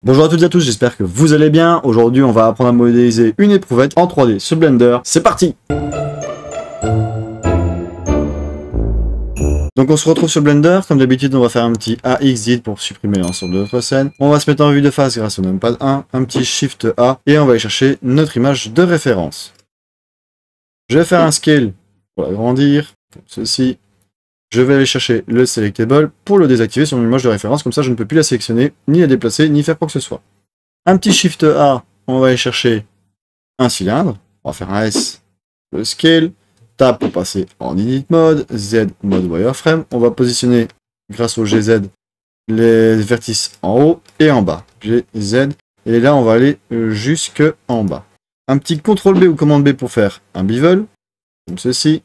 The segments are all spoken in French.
Bonjour à toutes et à tous, j'espère que vous allez bien. Aujourd'hui, on va apprendre à modéliser une éprouvette en 3D sur Blender. C'est parti! Donc on se retrouve sur Blender, comme d'habitude on va faire un petit AXDID pour supprimer l'ensemble de notre scène. On va se mettre en vue de face grâce au numpad 1, un petit Shift A, et on va aller chercher notre image de référence. Je vais faire un scale pour l'agrandir, comme ceci. Je vais aller chercher le selectable pour le désactiver sur mon image de référence, comme ça je ne peux plus la sélectionner, ni la déplacer, ni faire quoi que ce soit. Un petit Shift A, on va aller chercher un cylindre, on va faire un S, le scale, Tab pour passer en Edit Mode, Z mode Wireframe, on va positionner grâce au GZ les vertices en haut et en bas, GZ, et là on va aller jusque en bas. Un petit CTRL B ou commande B pour faire un bevel, comme ceci,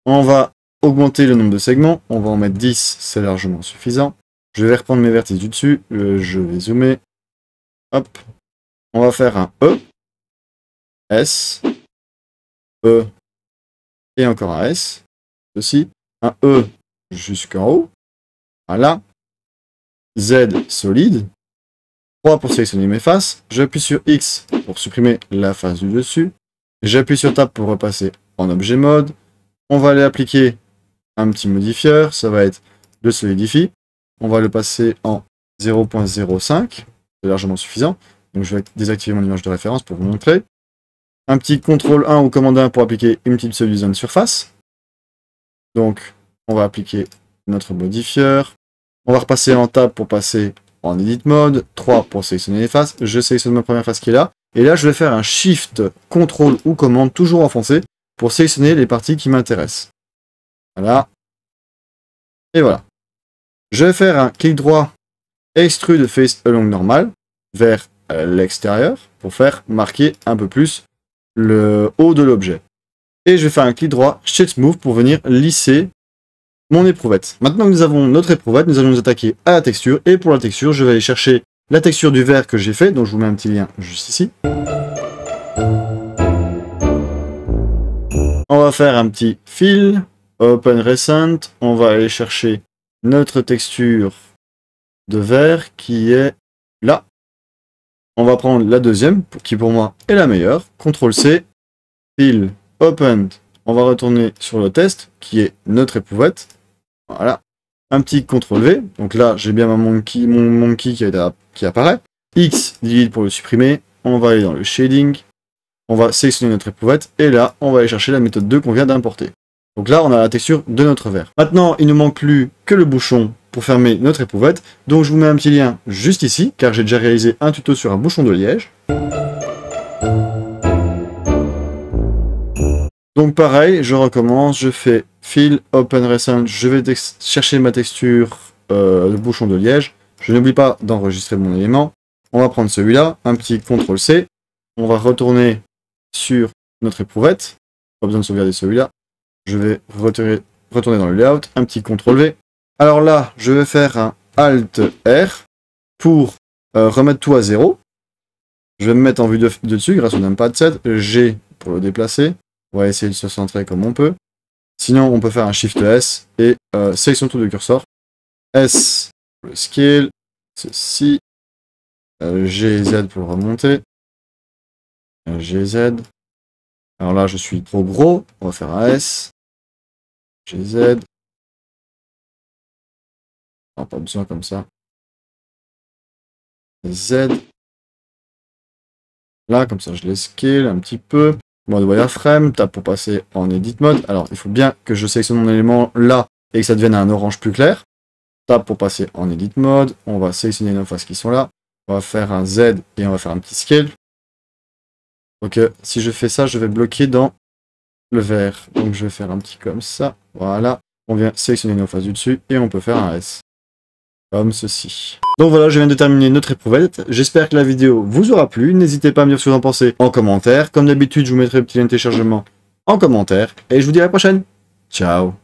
on va augmenter le nombre de segments, on va en mettre 10, c'est largement suffisant. Je vais reprendre mes vertices du dessus, je vais zoomer, hop, on va faire un E, S, E, et encore un S, ceci, un E jusqu'en haut, voilà, Z solide, 3 pour sélectionner mes faces, j'appuie sur X pour supprimer la face du dessus, j'appuie sur Tab pour repasser en objet mode, on va aller appliquer un petit modifieur, ça va être le solidify, on va le passer en 0.05, c'est largement suffisant, donc je vais désactiver mon image de référence pour vous montrer. Un petit CTRL 1 ou commande 1 pour appliquer une petite solution surface, donc on va appliquer notre modifieur, on va repasser en Tab pour passer en Edit Mode, 3 pour sélectionner les faces, je sélectionne ma première face qui est là, et là je vais faire un Shift, CTRL ou commande toujours enfoncé pour sélectionner les parties qui m'intéressent. Voilà. Et voilà. Je vais faire un clic droit Extrude Face Along Normal vers l'extérieur pour faire marquer un peu plus le haut de l'objet. Et je vais faire un clic droit Shape Smooth pour venir lisser mon éprouvette. Maintenant que nous avons notre éprouvette, nous allons nous attaquer à la texture. Et pour la texture, je vais aller chercher la texture du verre que j'ai fait. Donc je vous mets un petit lien juste ici. On va faire un petit fill. Open Recent, on va aller chercher notre texture de verre qui est là. On va prendre la deuxième, qui pour moi est la meilleure. CTRL C, Fill, Open, on va retourner sur le test, qui est notre éprouvette. Voilà. Un petit CTRL V, donc là j'ai bien mon monkey qui apparaît. X, delete pour le supprimer. On va aller dans le shading. On va sélectionner notre éprouvette, et là on va aller chercher la méthode 2 qu'on vient d'importer. Donc là, on a la texture de notre verre. Maintenant, il ne manque plus que le bouchon pour fermer notre éprouvette. Donc je vous mets un petit lien juste ici, car j'ai déjà réalisé un tuto sur un bouchon de liège. Donc pareil, je recommence, je fais Fill, Open Recent, je vais chercher ma texture de bouchon de liège. Je n'oublie pas d'enregistrer mon élément. On va prendre celui-là, un petit CTRL C. On va retourner sur notre éprouvette. Pas besoin de sauvegarder celui-là. Je vais retourner dans le layout, un petit CTRL V. Alors là, je vais faire un Alt R pour remettre tout à 0. Je vais me mettre en vue de dessus grâce au numpad 7. G pour le déplacer. On va essayer de se centrer comme on peut. Sinon, on peut faire un Shift S et sélection tout de curseur. S pour le scale. Ceci. G et Z pour le remonter. GZ. Alors là, je suis trop gros. On va faire un S. GZ. Non, pas besoin comme ça. Z. Là, comme ça, je les scale un petit peu. Mode wireframe, Tab pour passer en Edit Mode. Alors, il faut bien que je sélectionne mon élément là et que ça devienne un orange plus clair. Tab pour passer en Edit Mode. On va sélectionner nos faces qui sont là. On va faire un Z et on va faire un petit scale. Donc, si je fais ça, je vais bloquer dans le vert. Donc, je vais faire un petit comme ça. Voilà. On vient sélectionner nos faces du dessus et on peut faire un S. Comme ceci. Donc voilà, je viens de terminer notre éprouvette. J'espère que la vidéo vous aura plu. N'hésitez pas à me dire ce que vous en pensez en commentaire. Comme d'habitude, je vous mettrai le petit lien de téléchargement en commentaire. Et je vous dis à la prochaine. Ciao.